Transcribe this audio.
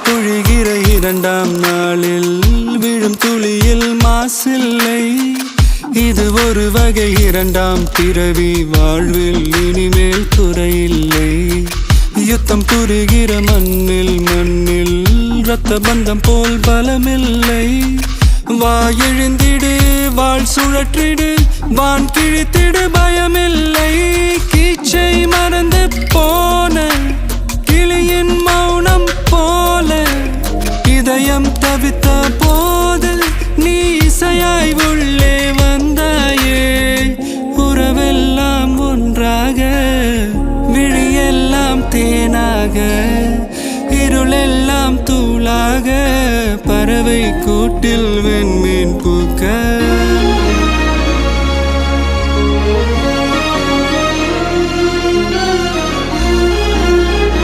பொழிகிற இரண்டாம் நாளில் விழும் துளியில் மாசில்லை. இது ஒரு வகை இரண்டாம் பிறவி, வாழ்வில் இனிமேல் குறையில்லை. யுத்தம் புரிகிற மண்ணில் இரத்த பந்தம் போல் பலமில்லை. வா எழுந்திடு, வாழ் சுழற்றிடு, வான் கிழித்திடு, பயமில்லை. கீச்சை மறந்து போன கிளியின் மௌனம் போல இதயம் தவித்த போது நீ இசையாய் உள்ளே வந்தாயே. உறவெல்லாம் ஒன்றாக, விழியெல்லாம் தேனாக, இருளெல்லாம் தூளாக, பறவை கூட்டில் வெண்மீன் பூக்க